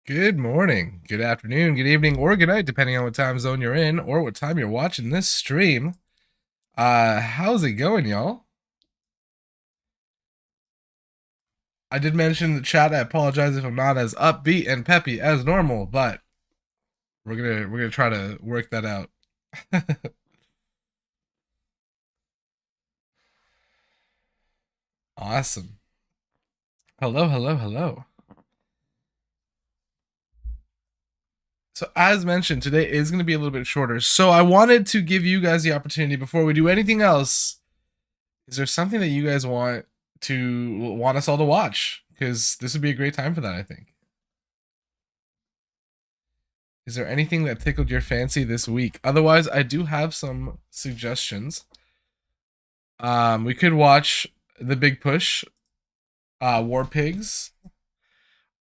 Good morning, good afternoon, good evening, or good night, depending on what time zone you're in or what time you're watching this stream. How's it going, y'all? I did mention in the chat. I apologize if I'm not as upbeat and peppy as normal, but we're gonna try to work that out. Awesome. Hello, hello, hello. So as mentioned, today is going to be a little bit shorter. So I wanted to give you guys the opportunity before we do anything else. Is there something that you guys want us all to watch? Because this would be a great time for that, I think. Is there anything that tickled your fancy this week? Otherwise, I do have some suggestions. We could watch The Big Push, War Pigs,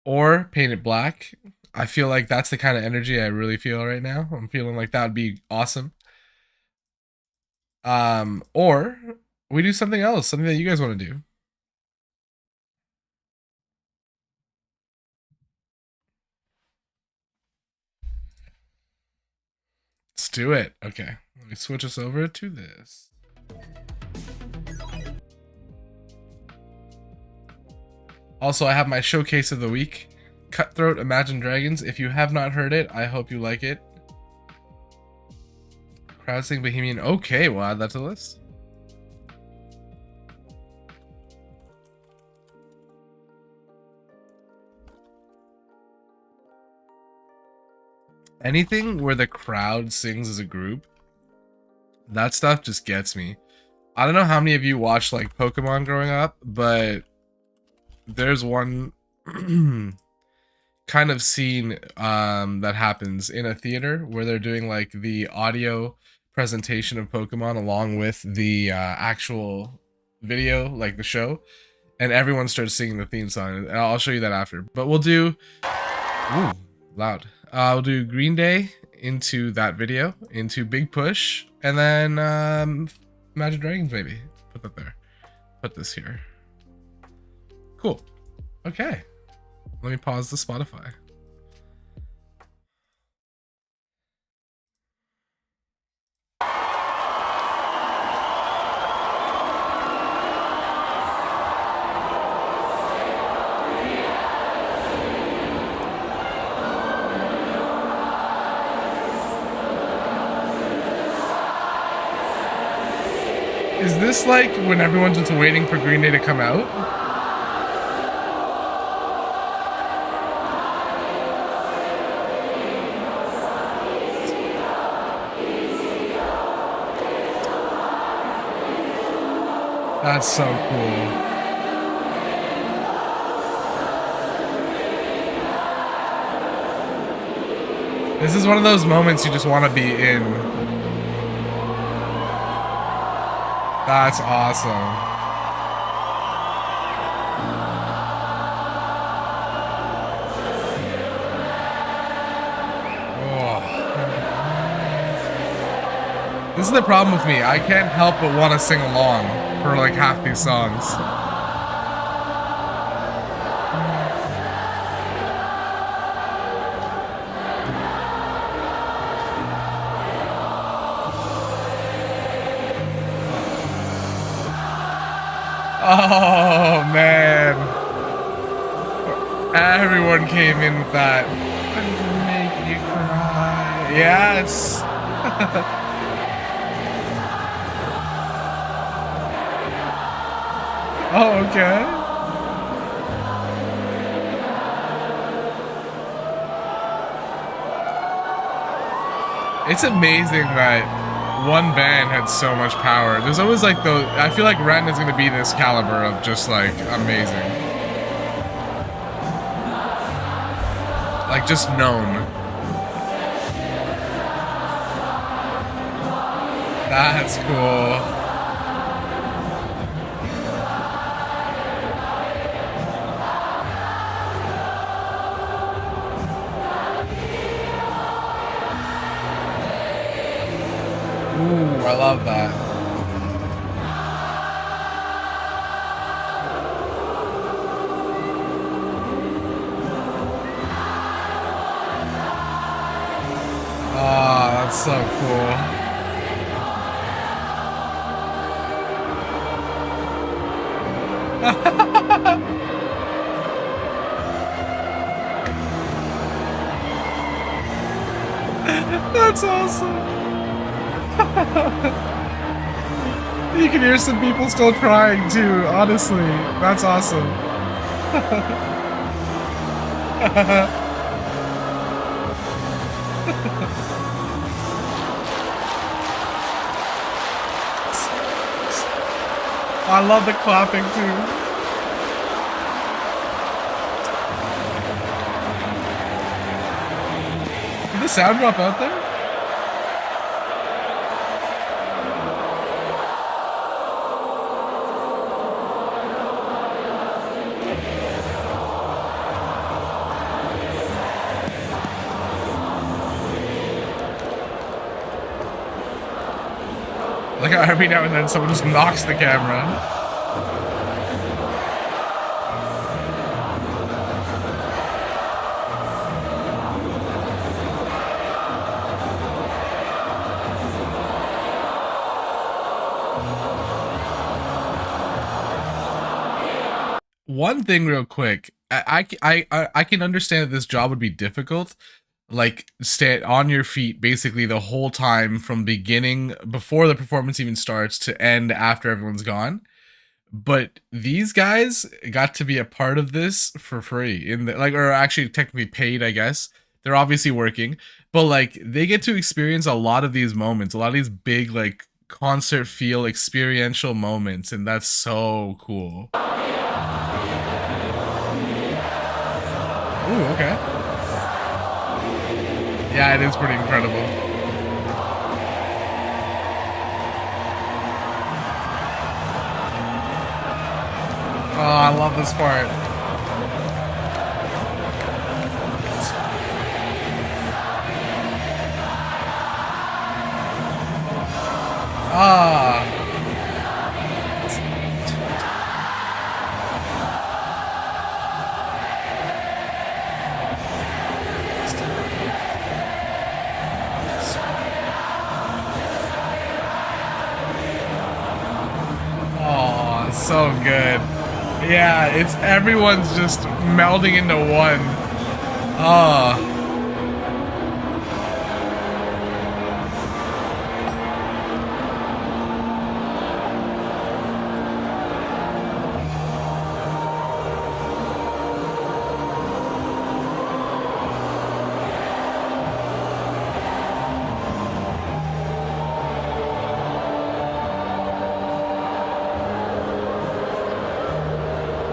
or Paint It Black. I feel like that's the kind of energy I really feel right now. I'm feeling like that would be awesome. Or we do something else, something that you guys want to do. Let's do it. Okay, let me switch us over to this. Also, I have my showcase of the week, Cutthroat Imagine Dragons. If you have not heard it, I hope you like it. Crowd Sing Bohemian. Okay, we'll add that to the list. Anything where the crowd sings as a group, that stuff just gets me. I don't know how many of you watched like Pokemon growing up, but there's one kind of scene that happens in a theater where they're doing like the audio presentation of Pokemon along with the actual video, like the show, and everyone starts singing the theme song. And I'll show you that after. But we'll do ooh, loud. We'll do Green Day into that video, into Big Push, and then Imagine Dragons maybe. Put that there. Put this here. Cool. Okay. Let me pause the Spotify. Is this like when everyone's just waiting for Green Day to come out? That's so cool. This is one of those moments you just want to be in. That's awesome. Oh. This is the problem with me. I can't help but want to sing along for like half these songs. Oh man, everyone came in with that. I'm gonna make you cry. Yes. Oh, okay. It's amazing that one band had so much power. There's always like I feel like Ren is gonna be this caliber of just like amazing. Like just known. That's cool. Ooh, I love that. So cool. That's awesome. You can hear some people still crying too, honestly. That's awesome. I love the clapping too. Did the sound drop out there? Like every now and then someone just knocks the camera. One thing real quick. I can understand that this job would be difficult, like stay on your feet basically the whole time from beginning before the performance even starts to end after everyone's gone. But these guys got to be a part of this for free in the like, or actually technically paid, I guess. They're obviously working, but like they get to experience a lot of these moments, a lot of these big like concert feel experiential moments, and that's so cool. Ooh, okay. Yeah, it is pretty incredible. Oh, I love this part. Ah. Oh, so good. Yeah, it's everyone's just melding into one. Oh.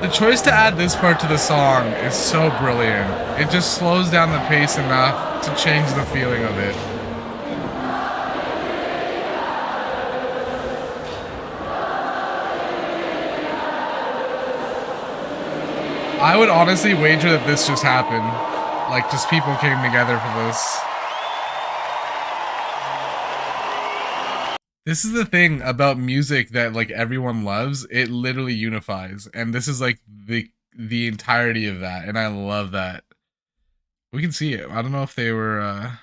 The choice to add this part to the song is so brilliant. It just slows down the pace enough to change the feeling of it. I would honestly wager that this just happened. Like, just people came together for this. This is the thing about music that like everyone loves. It literally unifies, and this is like the entirety of that, and I love that. We can see it. I don't know if they were. I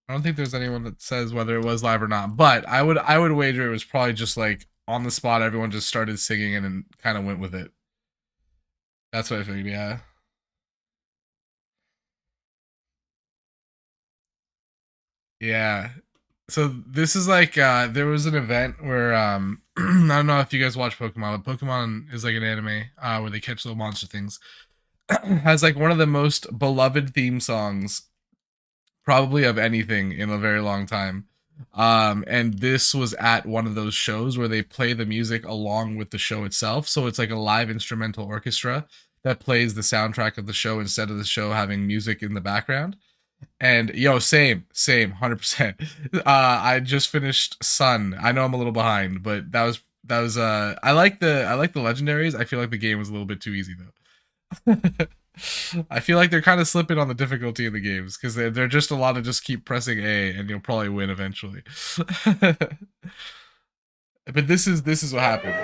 don't think there's anyone that says whether it was live or not, but I would wager it was probably just like on the spot. Everyone just started singing it and kind of went with it. That's what I figured. Yeah. Yeah. So this is like there was an event where I don't know if you guys watch Pokemon, but Pokemon is like an anime where they catch little monster things. Has like one of the most beloved theme songs probably of anything in a very long time. And this was at one of those shows where they play the music along with the show itself. So it's like a live instrumental orchestra that plays the soundtrack of the show instead of the show having music in the background. And yo, same, 100%. I just finished Sun. I know I'm a little behind, but that was I like the legendaries. I feel like the game was a little bit too easy though. I feel like they're kind of slipping on the difficulty in the games because they're just a lot of just keep pressing A and you'll probably win eventually. But this is what happened.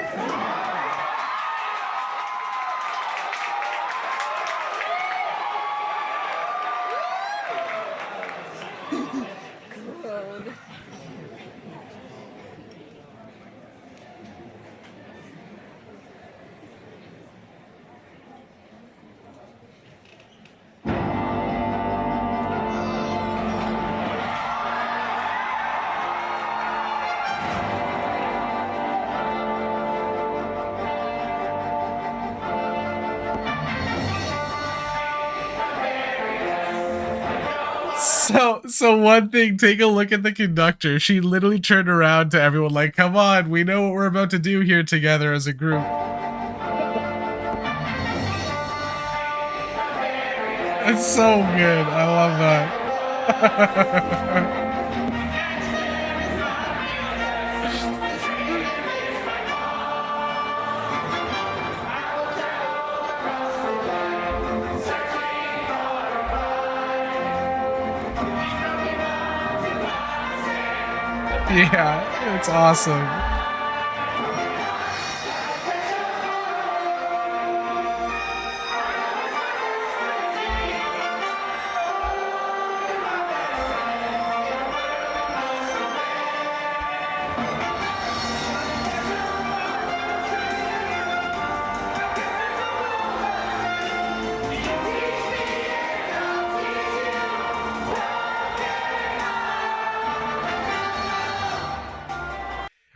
So one thing, take a look at the conductor. She literally turned around to everyone like, come on, we know what we're about to do here together as a group. It's so good. I love that. Yeah, it's awesome.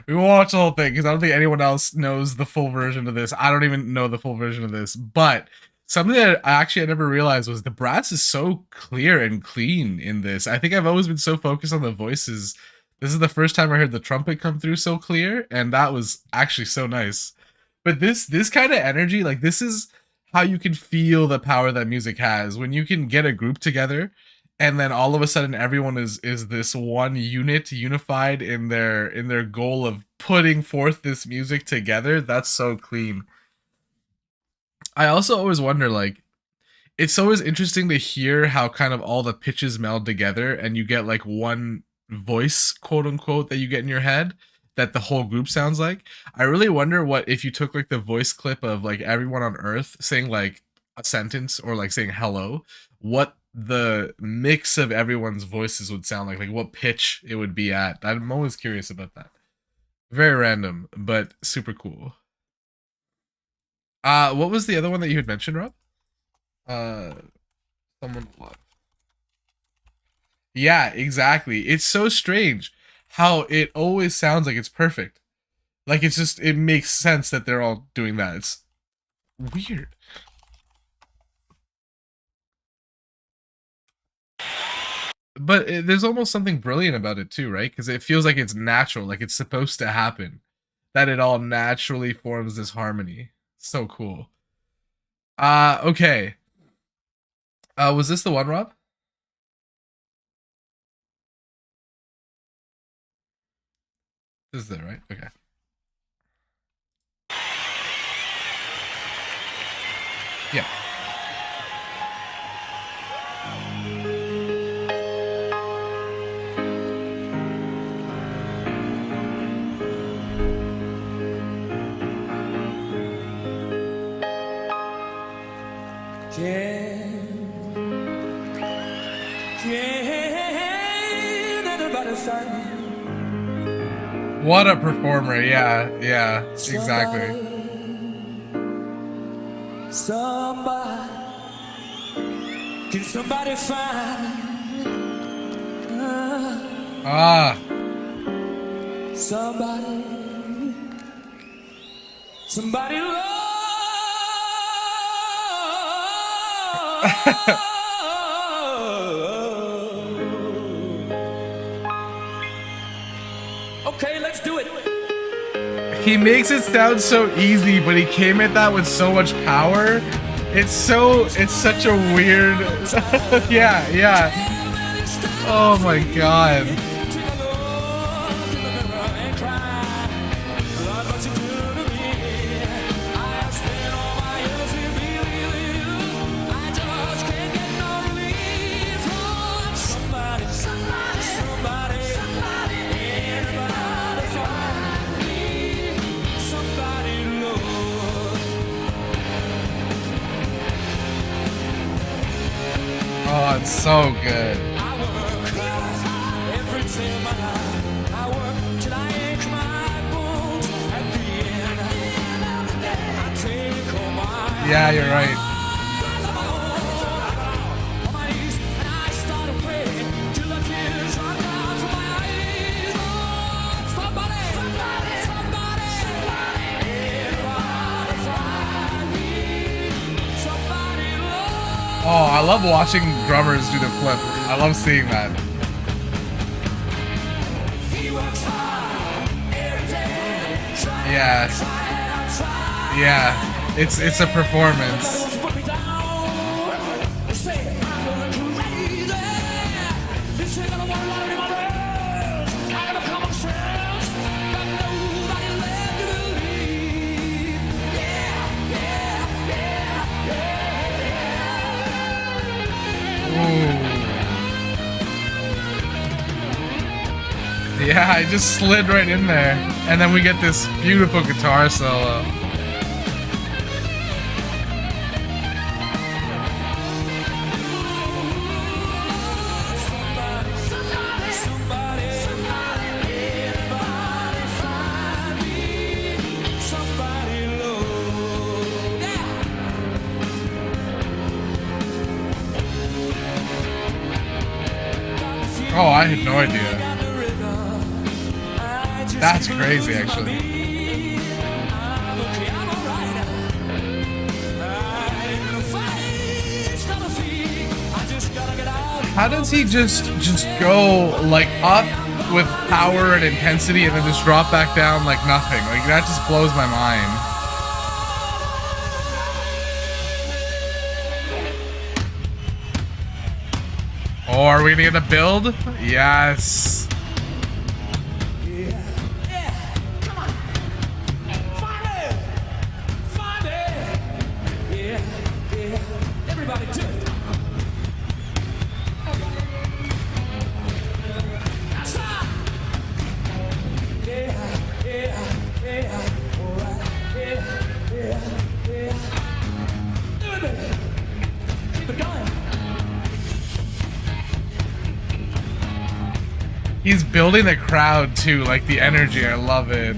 We won't watch the whole thing because I don't think anyone else knows the full version of this. I don't even know the full version of this. But something that I never realized was the brass is so clear and clean in this. I think I've always been so focused on the voices. This is the first time I heard the trumpet come through so clear, and that was actually so nice. But this kind of energy, like this is how you can feel the power that music has when you can get a group together and then all of a sudden everyone is this one unit, unified in their goal of putting forth this music together. That's so clean. I also always wonder, like, it's always interesting to hear how kind of all the pitches meld together and you get like one voice, quote unquote, that you get in your head that the whole group sounds like. I really wonder what if you took like the voice clip of like everyone on Earth saying like a sentence or like saying hello, what the mix of everyone's voices would sound like what pitch it would be at. I'm always curious about that. Very random, but super cool. What was the other one that you had mentioned, Rob? Uh, someone love. Yeah, exactly. It's so strange how it always sounds like it's perfect. Like it's just it makes sense that they're all doing that. It's weird. But there's almost something brilliant about it too, right? Because it feels like it's natural, like it's supposed to happen. That it all naturally forms this harmony. So cool. Okay. Was this the one, Rob? This is it, right? Okay. Yeah. What a performer. Yeah, yeah, exactly. Somebody, can somebody find somebody, somebody love. Okay, let's do it. He makes it sound so easy, but he came at that with so much power. It's such a weird. Yeah, yeah. Oh my god. Oh, it's so good. Yeah, you're right. Oh, I love watching drummers do the flip. I love seeing that. Yeah. Yeah. It's a performance. Yeah, I just slid right in there. And then we get this beautiful guitar solo. Oh, I had no idea. That's crazy, actually. How does he just go like up with power and intensity and then just drop back down like nothing? Like that just blows my mind. Oh, are we gonna get a build? Yes. He's building the crowd too, like the energy. I love it.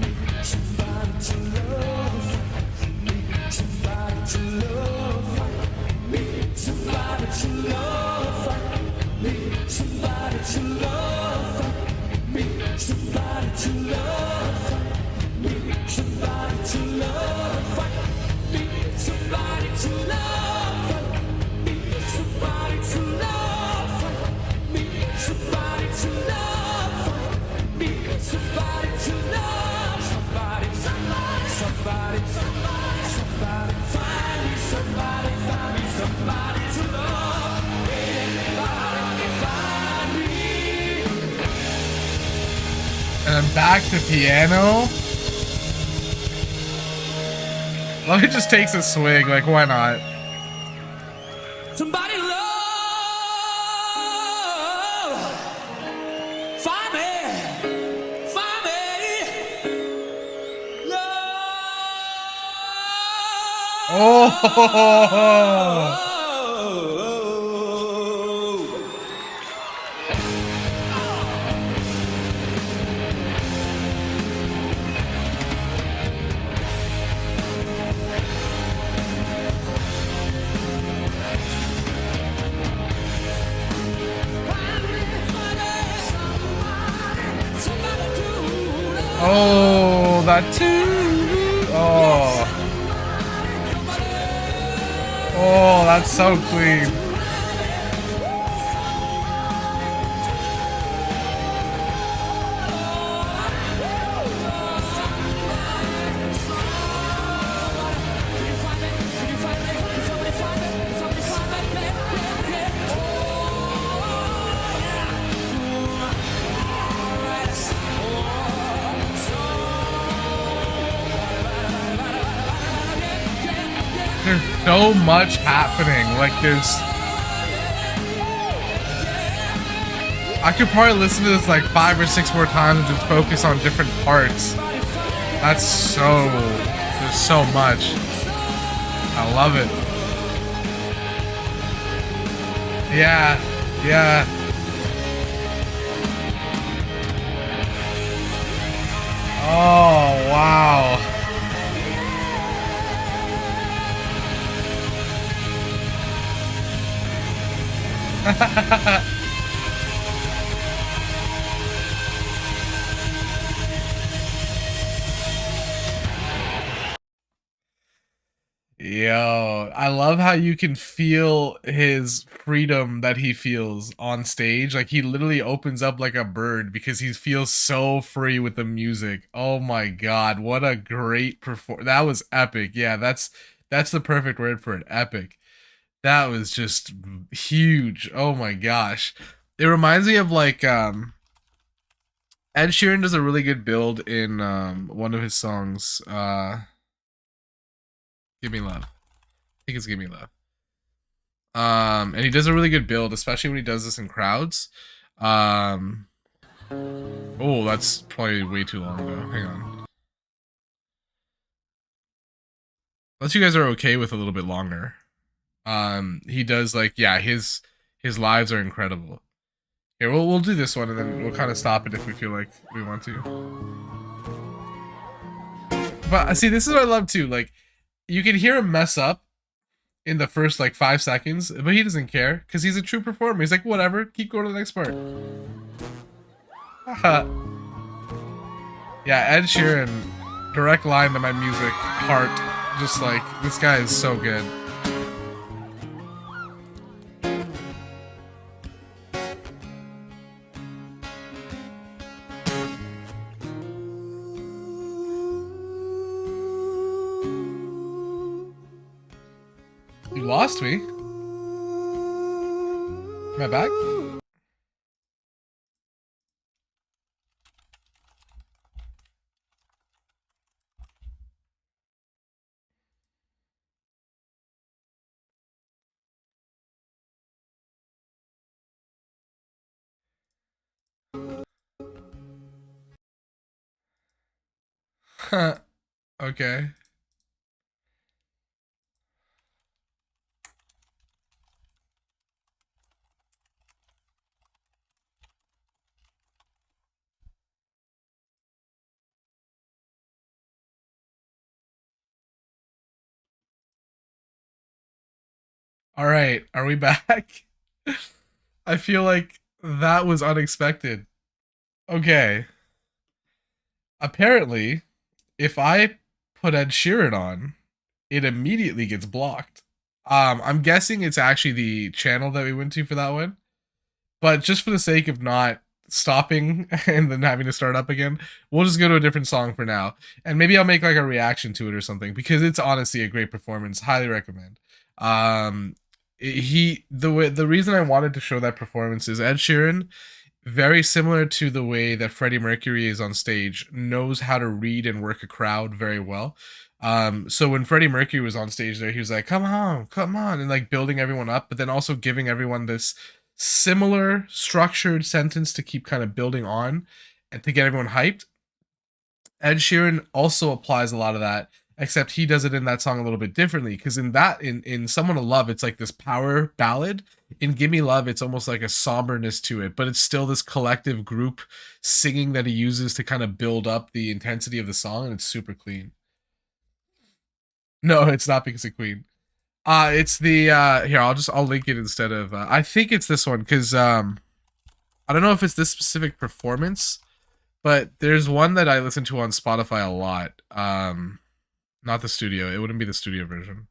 And then back to piano. Let me just take a swig, like why not? Somebody love, find me, love. Oh. Oh, that too. Oh. Oh, that's so clean. There's so much happening. Like there's, I could probably listen to this like 5 or 6 more times and just focus on different parts. That's so, there's so much. I love it. Yeah, yeah. Oh, wow. Yo, I love how you can feel his freedom that he feels on stage. Like he literally opens up like a bird because he feels so free with the music. Oh my god, what a great perform. That was epic. Yeah, that's the perfect word for it. Epic. That was just huge. Oh my gosh. It reminds me of like Ed Sheeran does a really good build in one of his songs, Give Me Love. I think it's Give Me Love. And he does a really good build, especially when he does this in crowds. Oh, that's probably way too long though. Hang on. Unless you guys are okay with a little bit longer. He does like, yeah, his lives are incredible. Here, we'll do this one and then we'll kind of stop it if we feel like we want to. But see, this is what I love too. Like, you can hear him mess up in the first like 5 seconds, but he doesn't care because he's a true performer. He's like, whatever, keep going to the next part. Yeah, Ed Sheeran, direct line to my music heart. Just like, this guy is so good. You lost me. Am I back? Okay. All right, are we back? I feel like that was unexpected. Okay. Apparently, if I put Ed Sheeran on, it immediately gets blocked. I'm guessing it's actually the channel that we went to for that one. But just for the sake of not stopping and then having to start up again, we'll just go to a different song for now. And maybe I'll make like a reaction to it or something because it's honestly a great performance. Highly recommend. The reason I wanted to show that performance is Ed Sheeran, very similar to the way that Freddie Mercury is on stage, knows how to read and work a crowd very well. So when Freddie Mercury was on stage there, he was like, come on, and like building everyone up, but then also giving everyone this similar structured sentence to keep kind of building on and to get everyone hyped. Ed Sheeran also applies a lot of that, except he does it in that song a little bit differently. Because in Someone to Love, it's like this power ballad. In Give Me Love, it's almost like a somberness to it, but it's still this collective group singing that he uses to kind of build up the intensity of the song, and it's super clean. No, it's not because of Queen. It's the here. I'll link it instead of. I think it's this one because I don't know if it's this specific performance, but there's one that I listen to on Spotify a lot. Not the studio. It wouldn't be the studio version.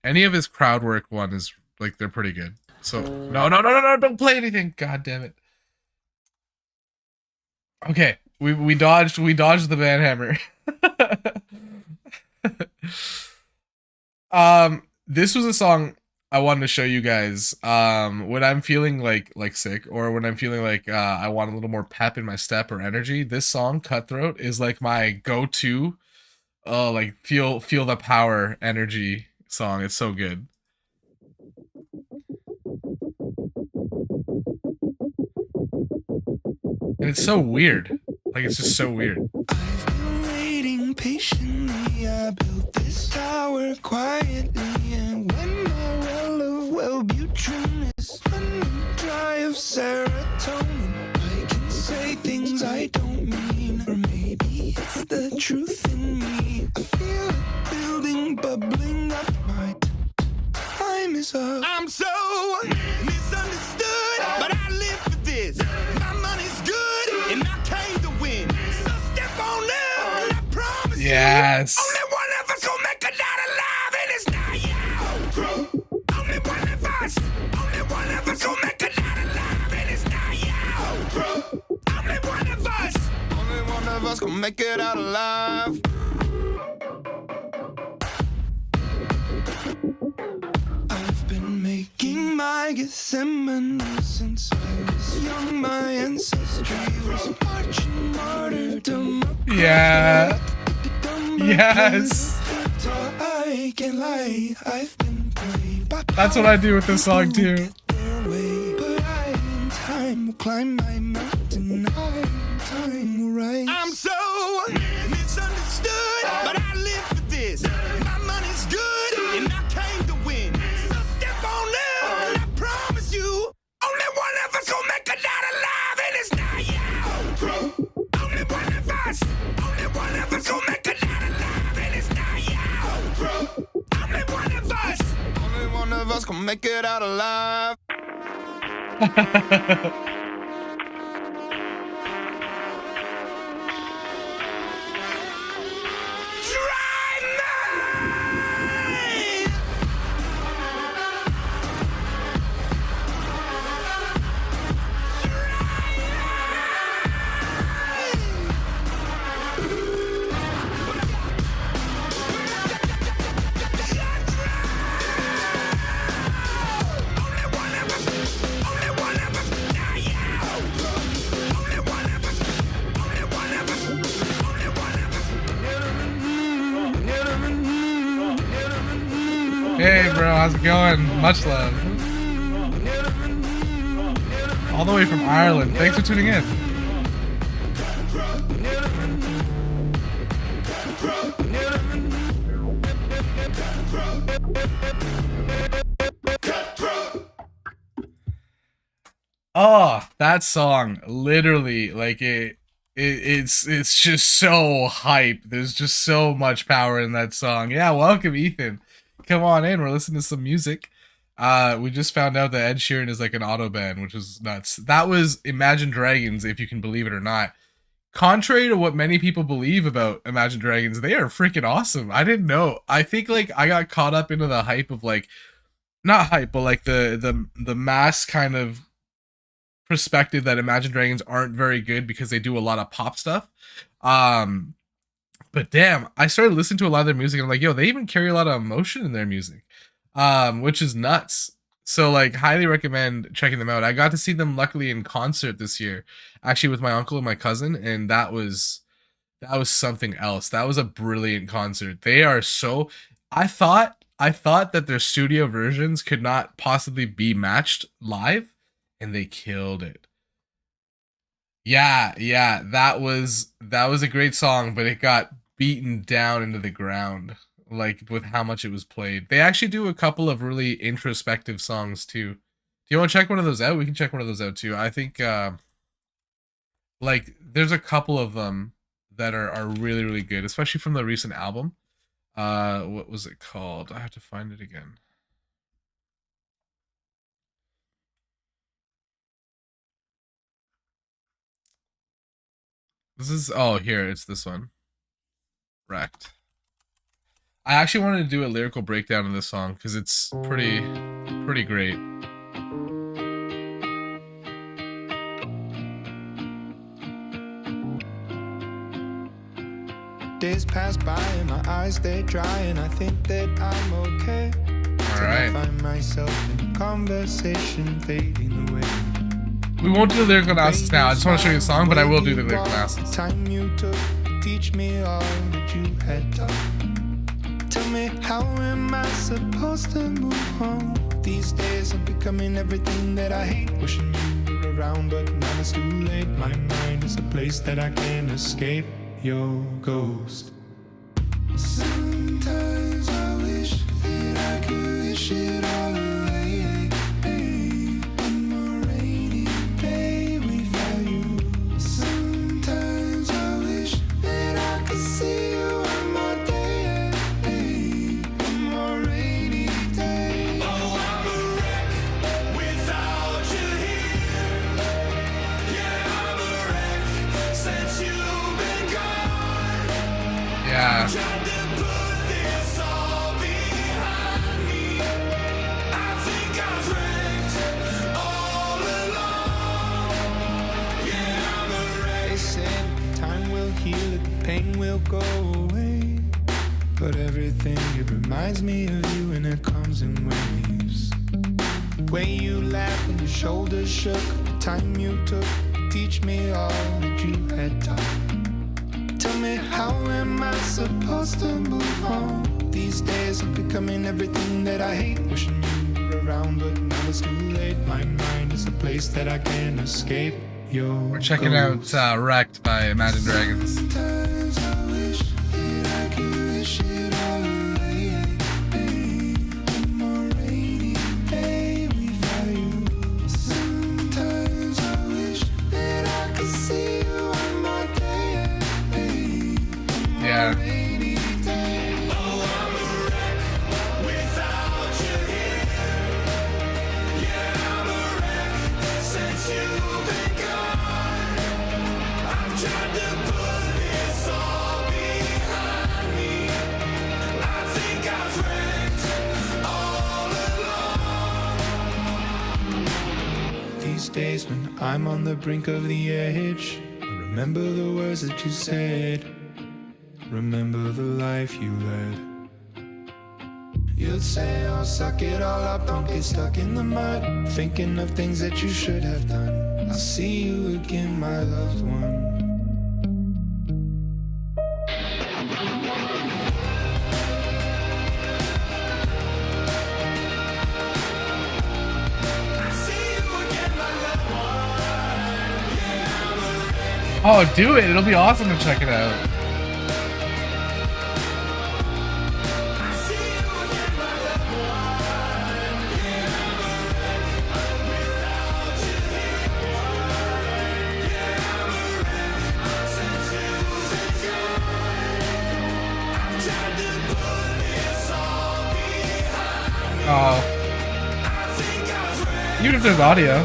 Any of his crowd work one is like they're pretty good. So no, don't play anything. God damn it. Okay, we dodged the banhammer. This was a song I wanted to show you guys when I'm feeling like sick or when I'm feeling like I want a little more pep in my step or energy. This song Cutthroat is like my go-to like feel the power energy song. It's so good. And it's so weird. Like it's just so weird. I've been waiting patiently. I built this tower quietly, and when my well of Wellbutrin is running dry of serotonin, I can say things I don't mean, or maybe it's the truth in me. I feel it building, bubbling up. My time is up. I'm so misunderstood, but I live for this. My money's good, and I came to win. So step on up, and I promise Yes. you, only one of us gonna make a lot us gonna make it out alive. I've been making my Gethsemane since I was young. My ancestry was marching martyrdom. Yeah. Yes. I can't lie, I've been played by. That's what I do with this song too. But I in time will climb my mountain. I in time will rise. I'm so misunderstood, but I live for this. My money's good, and I came to win. So step on up, and I promise you, only one of us gonna make it out alive, and it's not you. Only one of us gonna make it out alive, and it's not you. Only one of us gonna make it out alive. Hey bro, how's it going? Much love. All the way from Ireland. Thanks for tuning in. Oh, that song, literally, like it's just so hype. There's just so much power in that song. Yeah, welcome Ethan. Come on in. We're listening to some music. We just found out that Ed Sheeran is like an auto band, which is nuts. That was Imagine Dragons, if you can believe it or not. Contrary to what many people believe about Imagine Dragons, they are freaking awesome. I didn't know. I think like I got caught up into the hype of like, not hype, but like the mass kind of perspective that Imagine Dragons aren't very good because they do a lot of pop stuff. But damn, I started listening to a lot of their music and I'm like, yo, they even carry a lot of emotion in their music, which is nuts. So like, highly recommend checking them out. I got to see them luckily in concert this year, actually with my uncle and my cousin, and that was something else. That was a brilliant concert. They are so. I thought that their studio versions could not possibly be matched live, and they killed it. Yeah, that was a great song, but it got beaten down into the ground, like with how much it was played. They actually do a couple of really introspective songs too. Do you want to check one of those out? We can check one of those out too. I think like there's a couple of them that are really, really good, especially from the recent album. What was it called? I have to find it again. This is, oh, here, it's this one. Wrecked. I actually wanted to do a lyrical breakdown of this song because it's pretty great. Days pass by and my eyes they dry and I think that I'm okay. All right. I find myself in conversation fading away. We won't do the lyrical analysis now. I just want to show you the song, but I will do the lyrical analysis. Time you took to teach me all that you had taught. Tell me, how am I supposed to move on? These days I'm becoming everything that I hate. Wishing you were around, but now it's too late. My mind is a place that I can't escape your ghost. Sometimes I wish that I could wish it all away. One more rainy day without you. Sometimes I wish that I could see you one more day. One more rainy day. Oh, I'm a wreck without you here. Yeah, I'm a wreck since you've been gone. Yeah. Tried to put this all behind me. away. But everything, it reminds me of you, and it comes in waves. Way you laughed and your shoulders shook, the time you took to teach me all that you had taught. Tell me, how am I supposed to move on? These days I'm becoming everything that I hate. Wishing you were around, but now it's too late. My mind is a place that I can't escape. We're checking out Wrecked by Imagine Dragons. Sometimes I wish that I could wish it all away. One more rainy day without you. Sometimes I wish that I could see you one more day. Yeah. Rainy day. Oh, I'm a wreck without you here. Yeah, I'm a wreck since you've been gone. I've tried to put this all behind me. I think I've wrecked all along. These days when I'm on the brink of the edge, I remember the words that you said. Remember the life you led. You'd say, oh, suck it all up, don't get stuck in the mud, thinking of things that you should have done. I'll see you again, my loved one. Oh, do it. It'll be awesome to check it out. Oh. Even if there's audio.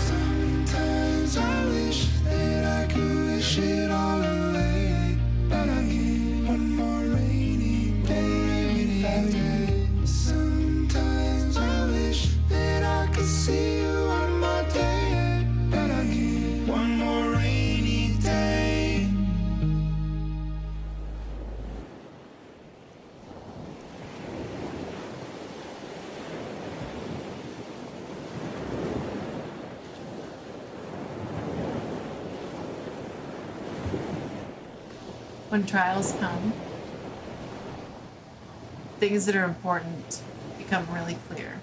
Sometimes I wish that I could wish it all away, but I get one more rainy day without you. Sometimes I wish that I could see you one more day, but I get one more rainy day. When trials come, things that are important become really clear.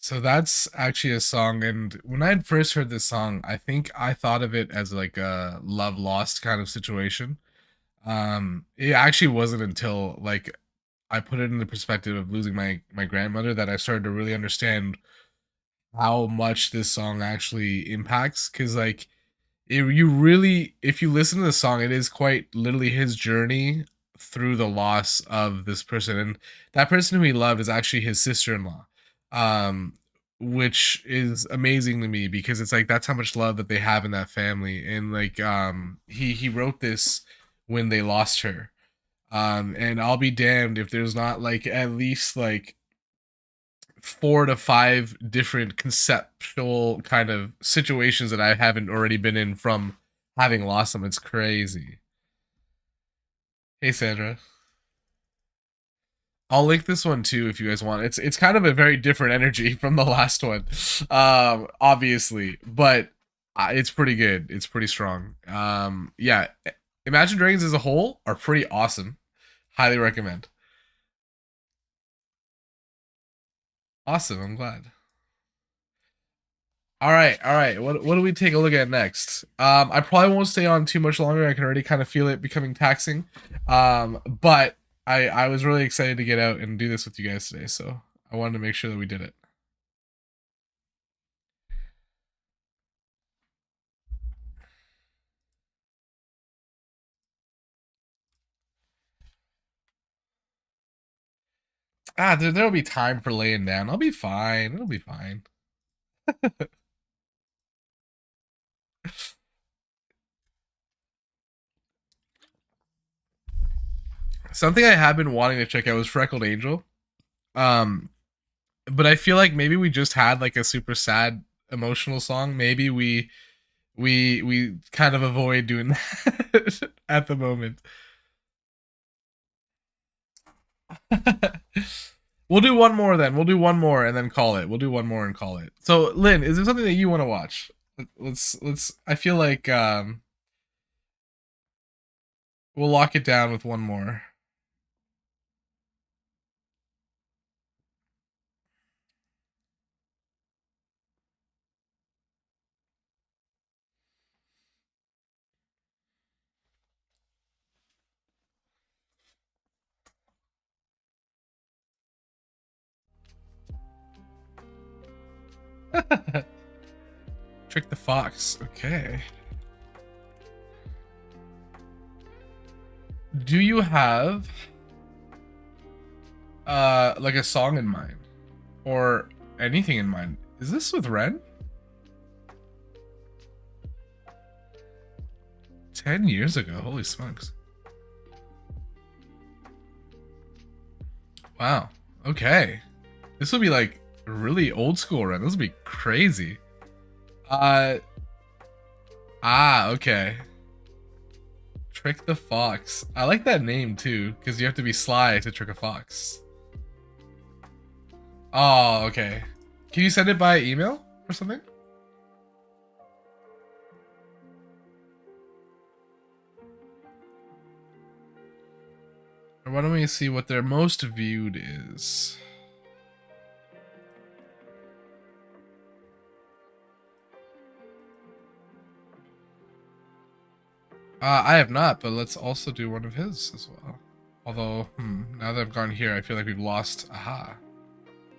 So that's actually a song, and when I first heard this song, I think I thought of it as like a love lost kind of situation. It actually wasn't until like I put it in the perspective of losing my grandmother that I started to really understand how much this song actually impacts. Because like you really, if you listen to the song, it is quite literally his journey through the loss of this person, and that person who he loved is actually his sister-in-law, um which is amazing to me because it's like that's how much love that they have in that family. And like he wrote this when they lost her, and I'll be damned if there's not like at least like 4 to 5 different conceptual kind of situations that I haven't already been in from having lost them. It's crazy. Hey Sandra. I'll link this one too if you guys want. It's kind of a very different energy from the last one, obviously, but it's pretty good. It's pretty strong. Yeah, Imagine Dragons as a whole are pretty awesome. Highly recommend. Awesome. I'm glad. All right. What do we take a look at next? I probably won't stay on too much longer. I can already kind of feel it becoming taxing. But I was really excited to get out and do this with you guys today, so I wanted to make sure that we did it. There'll be time for laying down. I'll be fine. It'll be fine. Something I have been wanting to check out was Freckled Angel. Um, but I feel like maybe we just had like a super sad emotional song. Maybe we kind of avoid doing that at the moment. We'll do one more then. We'll do one more and then call it. We'll do one more and call it. So, Lynn, is there something that you want to watch? Let's. I feel like we'll lock it down with one more. Trick the Fox. Okay. Do you have like a song in mind or anything in mind? Is this with Ren? 10 years ago. Holy smokes. Wow. Okay. This will be like really old school Ren. This will be crazy. Okay. Trick the Fox. I like that name too, because you have to be sly to trick a fox. Oh, okay. Can you send it by email or something? Or why don't we see what their most viewed is? I have not, but let's also do one of his as well. Although, now that I've gone here, I feel like we've lost. Aha.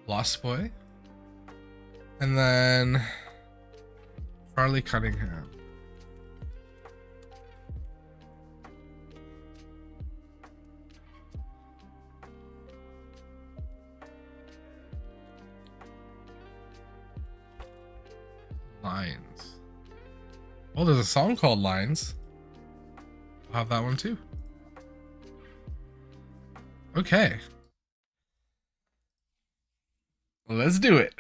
Lost Boy. And then Farley Cunningham. Lines. Oh, there's a song called Lines. I'll have that one too. Okay. Let's do it.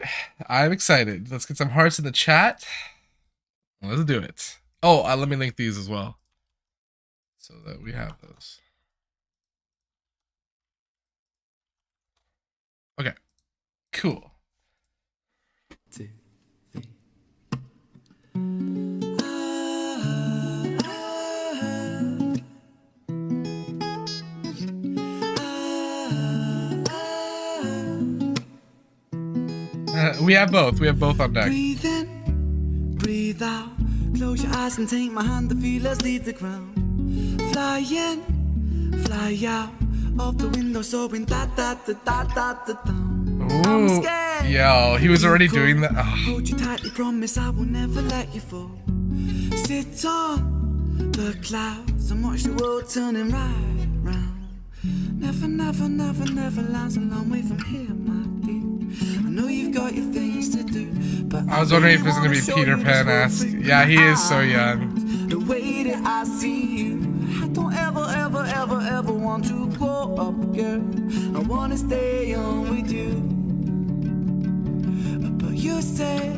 I'm excited. Let's get some hearts in the chat. Let's do it. Oh, let me link these as well, so that we have those. Okay. Cool. We have both. We have both on deck. Breathe in, breathe out. Close your eyes and take my hand to feel us leave the ground. Fly in, fly out. Of the window, so in da da da da da da da. Ooh, yo, he was already doing that. Hold you tightly, promise I will never let you fall. Sit on the clouds and watch the world turning right round. Never, never, never, never lies a long way from here, my dear. I know you've got your things to do, but I was wondering if it's gonna be Peter Pan-esque. Yeah, he is so young. The way that I see you, I don't ever, ever, ever, ever want to grow up, girl. I wanna stay on with you. But you say,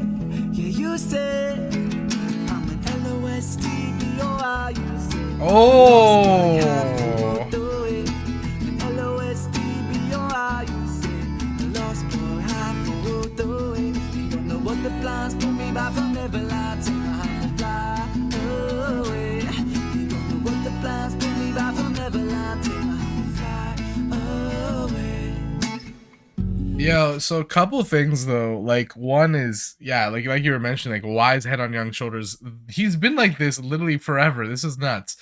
yeah, you say, I'm an LOST-B-O-I, you say. Oh. The plans pull me back from Neverland, so I have to fly away. You don't know what the plans pull me back from Neverland, so I have to fly away. Yo, so a couple things though. Like one is, yeah, like you were mentioning, like wise head on young shoulders. He's been like this literally forever. This is nuts.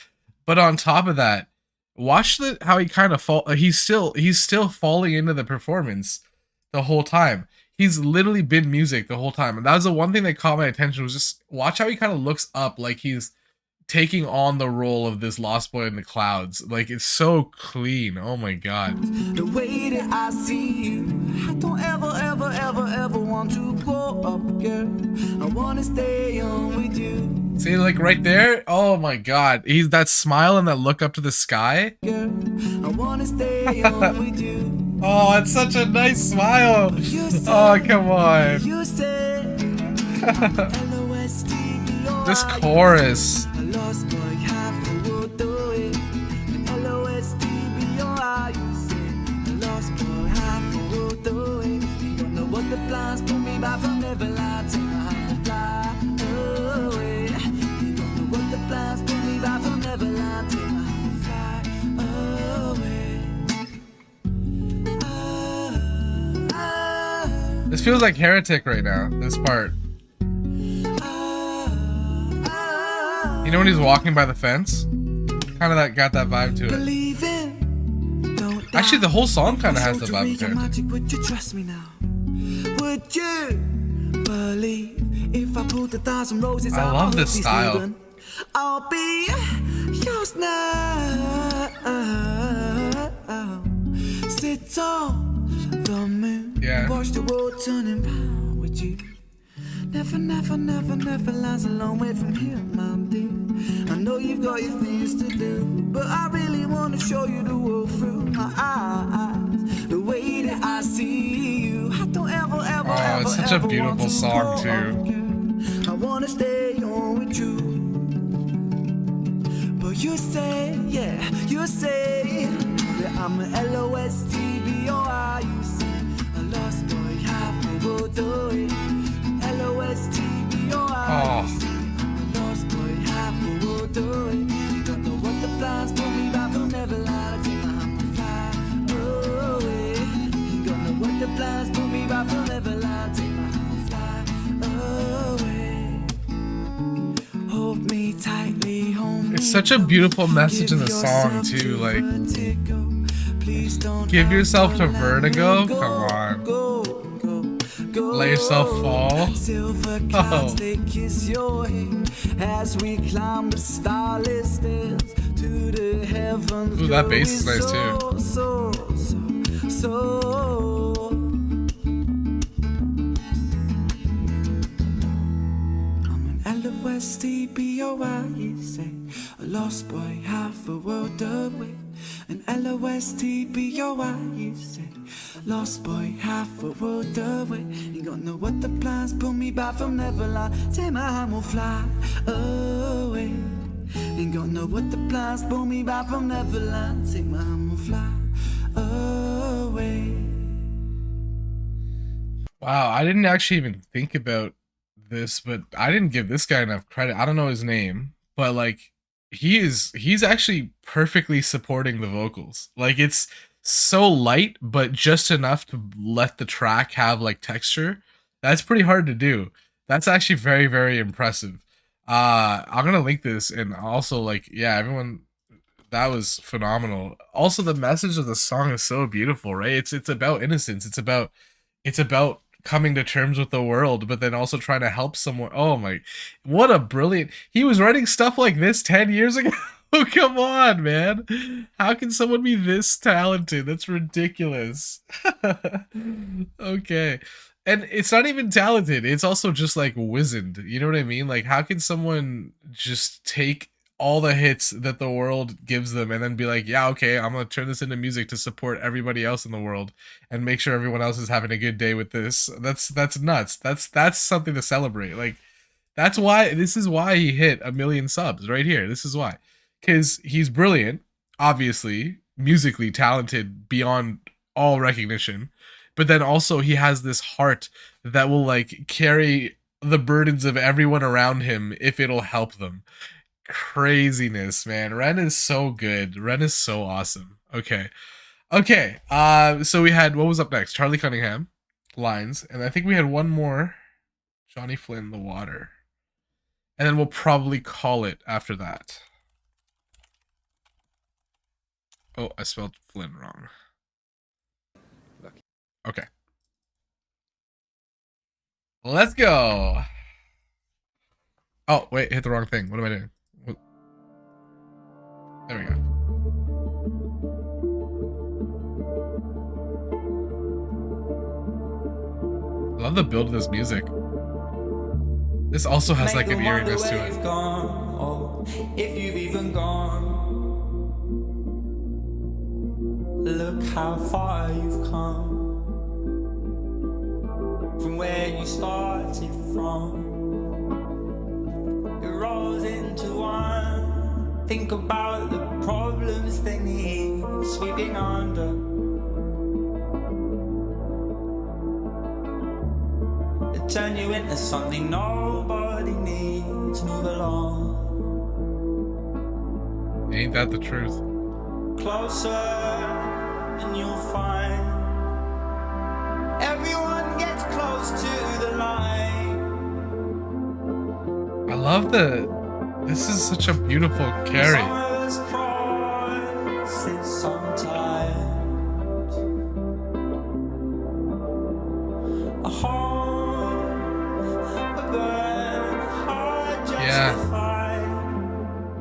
But on top of that, watch how he kind of he's still falling into the performance the whole time. He's literally been music the whole time. And that was the one thing that caught my attention, was just watch how he kind of looks up like he's taking on the role of this lost boy in the clouds. Like, it's so clean. Oh my god. The way that I see you, I don't ever, ever, ever, ever want to grow up, girl. I want to stay on with you. See, like right there? Oh my god. He's that smile and that look up to the sky. Girl, I want wanna stay on with you. Oh, it's such a nice smile. Oh, come on. You said This chorus. a lost boy, half the world do it. LOSTBOI, you said a lost boy, half the world do it. You don't know what the plans pull me back from Neverland. Take my hand to fly away. You don't know what the plans pull me back from Neverland. Take my hand to fly away. This feels like Heretic right now, this part. You know when he's walking by the fence? Kind of that got that vibe to it. Actually, the whole song kind of has the vibe to it. Would you trust me now? Would you believe if I pulled 1,000 roses? I love this style. I'll be yours now. Sit on the moon. Yeah. Watch the world turning round with you. Never, never, never, never lies a long way from here, my dear. I know you've got your things to do, but I really want to show you the world through my eyes. The way that I see you, I don't ever, ever, Oh, it's such a ever beautiful want to song, go too. on, girl. I want to stay on with you. But you say, yeah, you say that I'm an LOSTBOI. You say a lost boy, half the world do it. LOSTBOI. Oh. I'm a lost boy, half the world do it. You don't know what the plans pull me back from Neverland. I take my hand to fly away. You don't know what the plans pull me back from Neverland. Take my hand to fly away. Hold me tightly, hold me. It's such a beautiful message in the song, too. Like, give yourself to vertigo? Come on. Let yourself fall. Oh. Kiss your head as we climb the starless stairs to the heavens. Ooh, that bass is nice, too. So. I'm an LOSTBOI, you say. A lost boy, half a world away. An LOSTBOI, you say. Lost boy, half a world away. You don't know what the plans pull me back from Neverland. Take my hand, we'll fly away. You don't know what the plans pull me back from Neverland. Take my hand, we'll fly away. Wow, I didn't actually even think about this, but I didn't give this guy enough credit. I don't know his name, but like he's actually perfectly supporting the vocals. Like it's so light, but just enough to let the track have like texture. That's pretty hard to do. That's actually very, very impressive. I'm gonna link this, and also like, yeah, everyone, that was phenomenal. Also, the message of the song is so beautiful, right? It's about innocence. It's about coming to terms with the world, but then also trying to help someone. Oh my, what a brilliant. He was writing stuff like this 10 years ago. Oh, come on, man. How can someone be this talented? That's ridiculous. Okay. And it's not even talented. It's also just like wizened. You know what I mean? Like, how can someone just take all the hits that the world gives them and then be like, yeah, okay, I'm going to turn this into music to support everybody else in the world and make sure everyone else is having a good day with this. That's nuts. That's something to celebrate. Like, this is why he hit 1 million subs right here. This is why. Because he's brilliant, obviously, musically talented beyond all recognition, but then also he has this heart that will like carry the burdens of everyone around him if it'll help them. Craziness, man. Ren is so good. Ren is so awesome. Okay. So we had, what was up next? Charlie Cunningham, Lines, and I think we had one more, Johnny Flynn, The Water, and then we'll probably call it after that. Oh, I spelled Flynn wrong. Okay. Let's go. Oh, wait, hit the wrong thing. What am I doing? There we go. I love the build of this music. This also has like an eeriness to it. If you've even gone, Look how far you've come from where you started from. It rolls into one. Think about the problems they need sweeping under. They turn you into something nobody needs. Move along. Ain't that the truth? Closer and you'll find everyone gets close to the line. I love this is such a beautiful carry. Summer's crosses sometimes. A home, a burn, hard justified.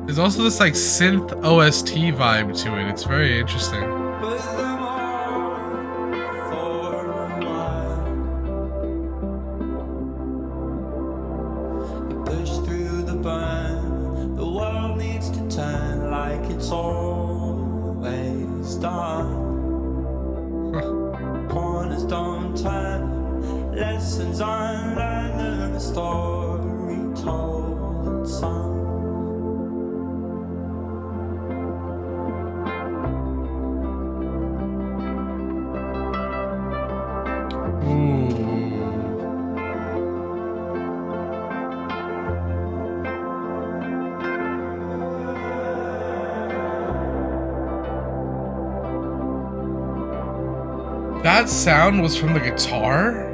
There's also this like synth OST vibe to it. It's very interesting. With them on for a while. You push through the burn. The world needs to turn like it's always done. Corners don't turn. Lessons unlearned and a story told and sung. That sound was from the guitar?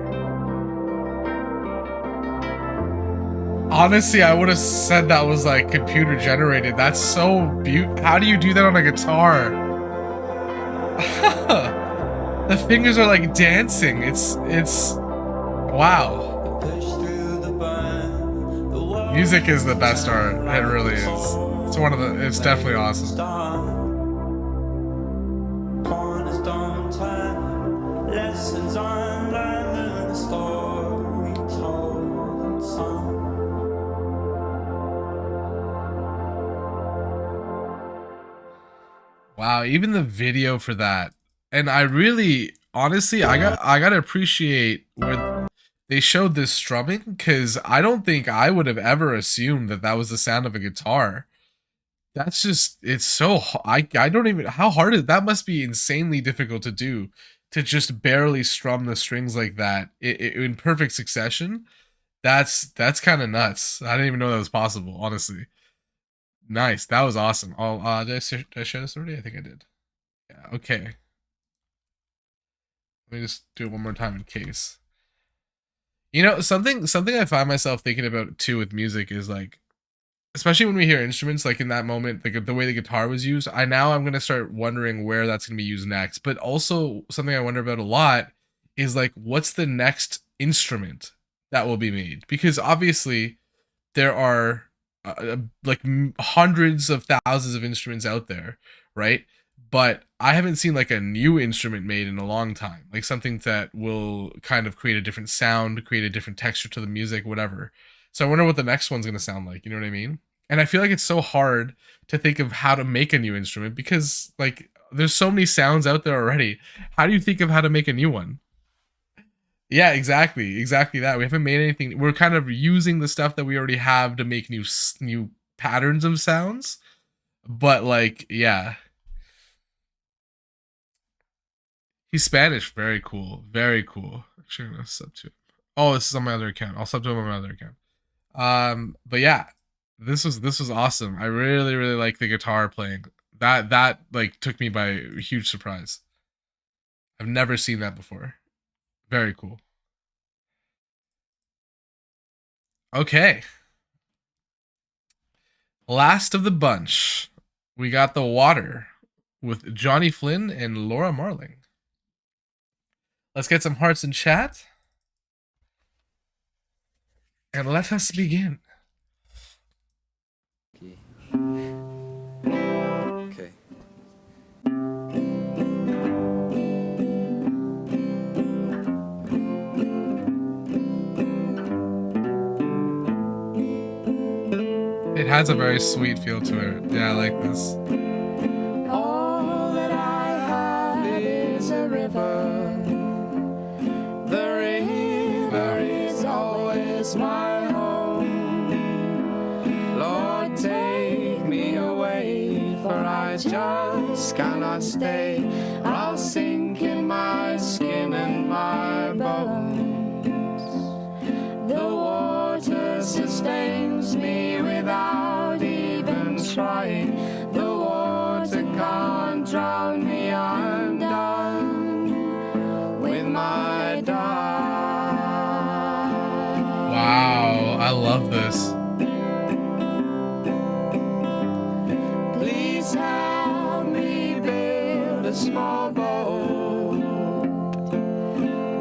Honestly, I would have said that was like computer generated. That's so beautiful. How do you do that on a guitar? The fingers are like dancing. It's wow. Music is the best art. It really is. It's one of the. It's definitely awesome. Corners don't turn. Lessons unlearned and a story told and sung. Wow, even the video for that. And I really honestly I gotta appreciate where they showed this strumming, because I don't think I would have ever assumed that that was the sound of a guitar. That's just, it's so, I don't even, how hard is that? Must be insanely difficult to do, to just barely strum the strings like that in perfect succession. That's kind of nuts. I didn't even know that was possible, honestly. Nice, that was awesome. Oh, did I share this already? I think I did. Yeah, okay. Let me just do it one more time in case. You know, something I find myself thinking about too with music is like, especially when we hear instruments, like in that moment, the way the guitar was used, I'm gonna start wondering where that's gonna be used next. But also something I wonder about a lot is like, what's the next instrument that will be made? Because obviously there are like hundreds of thousands of instruments out there, right? But I haven't seen like a new instrument made in a long time, like something that will kind of create a different sound, create a different texture to the music, whatever. So I wonder what the next one's gonna sound like. You know what I mean? And I feel like it's so hard to think of how to make a new instrument, because like there's so many sounds out there already. How do you think of how to make a new one? Yeah, exactly that. We haven't made anything. We're kind of using the stuff that we already have to make new patterns of sounds. But like, yeah. He's Spanish. Very cool. Very cool. Actually, I'm gonna sub to him. Oh, this is on my other account. I'll sub to him on my other account. But yeah, this was awesome. I really like the guitar playing. That like took me by a huge surprise. I've never seen that before. Very cool. Okay. Last of the bunch. We got The Water with Johnny Flynn and Laura Marling. Let's get some hearts in chat. And let us begin. Okay. It has a very sweet feel to it. Yeah, I like this. All that I have my dark. Wow, I love this. Please help me build a small boat,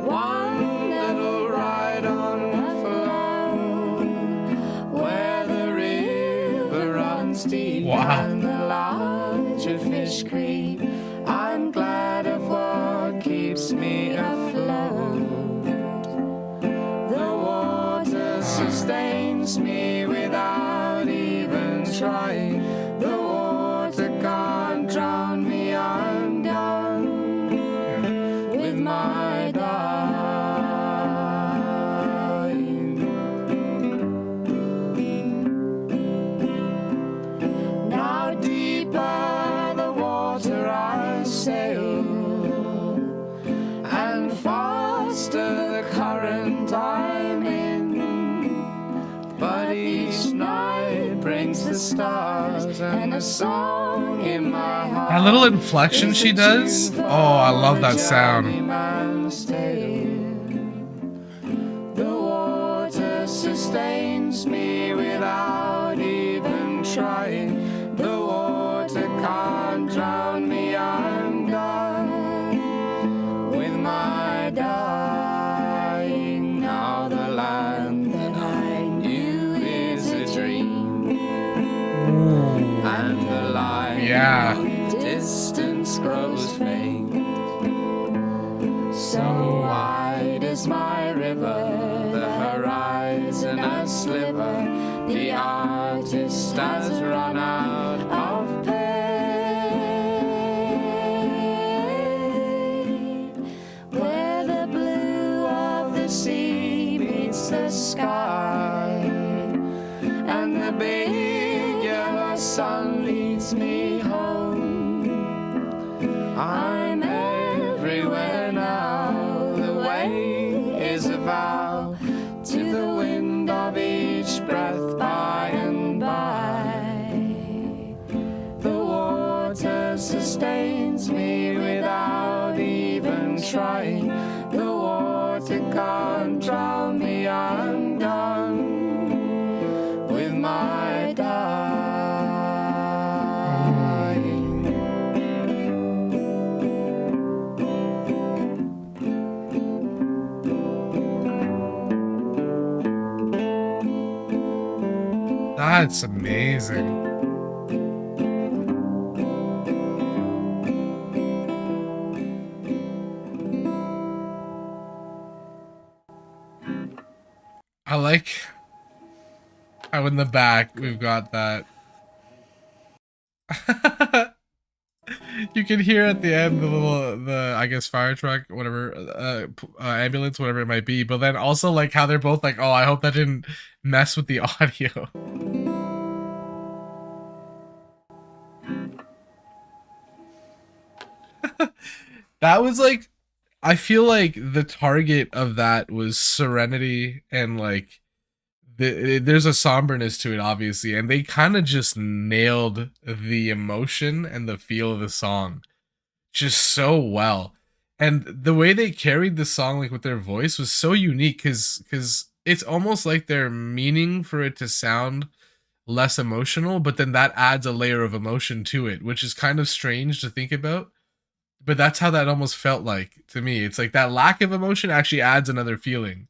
one that'll ride on the flow, where the river runs deep. Wow. And the larger fish creep. I'm glad of what keeps me afloat. The water sustains me without even trying. The water can't drown me. I'm done with my dying. Now deeper the water I sail, and faster the current I'm in. But each night brings the stars and a song in my heart. That little inflection she does. Oh, I love that sound. The water sustains me without even trying. The water can't drown me. I'm done with my dying. Now the land that I knew is a dream, and the line Yeah. of distance grows faint. So wide is my river, the horizon a sliver. The artist has run out of pain. Where the blue of the sea meets the sky, and the big yellow sun leads me home. I'm everywhere now. The way is a vow to the wind of each breath by and by. The water sustains me without even trying. The water can't drown me. I'm done with my dying. That's amazing. I like how in the back we've got that. You can hear at the end the I guess fire truck, whatever, ambulance, whatever it might be. But then also like how they're both like, oh, I hope that didn't mess with the audio. That was like, I feel like the target of that was serenity and like there's a somberness to it, obviously, and they kind of just nailed the emotion and the feel of the song just so well. And the way they carried the song like with their voice was so unique because it's almost like they're meaning for it to sound less emotional, but then that adds a layer of emotion to it, which is kind of strange to think about. But that's how that almost felt like to me. It's like that lack of emotion actually adds another feeling.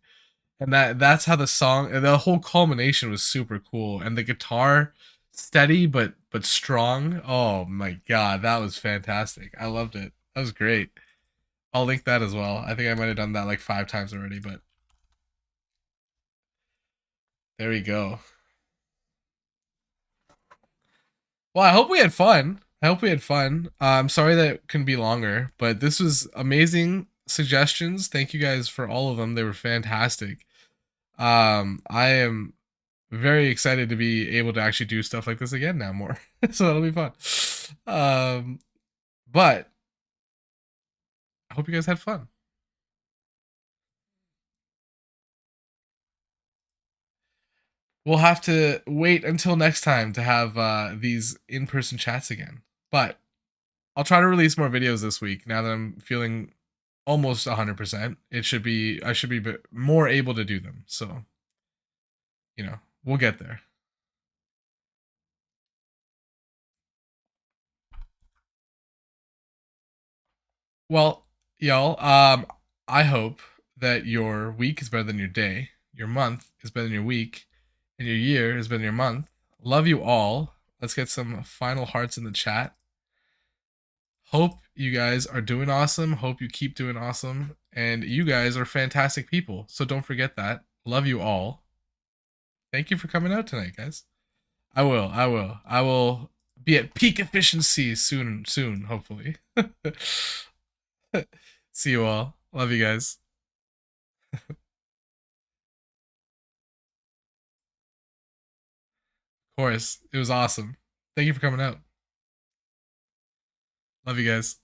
And that's how the song, the whole culmination was super cool. And the guitar steady but strong. Oh my god, that was fantastic. I loved it. That was great. I'll link that as well. I think I might have done that like 5 times already, but there we go. Well, I hope we had fun. I hope we had fun. I'm sorry that it couldn't be longer, but this was amazing suggestions. Thank you guys for all of them. They were fantastic. I am very excited to be able to actually do stuff like this again now more. So that'll be fun. But I hope you guys had fun. We'll have to wait until next time to have these in-person chats again. But I'll try to release more videos this week now that I'm feeling almost 100%. It should be I should be more able to do them. So, we'll get there. Well, y'all, I hope that your week is better than your day, your month is better than your week, and your year is better than your month. Love you all. Let's get some final hearts in the chat. Hope you guys are doing awesome. Hope you keep doing awesome. And you guys are fantastic people. So don't forget that. Love you all. Thank you for coming out tonight, guys. I will. I will. I will be at peak efficiency soon, hopefully. See you all. Love you guys. Of course. It was awesome. Thank you for coming out. Love you guys.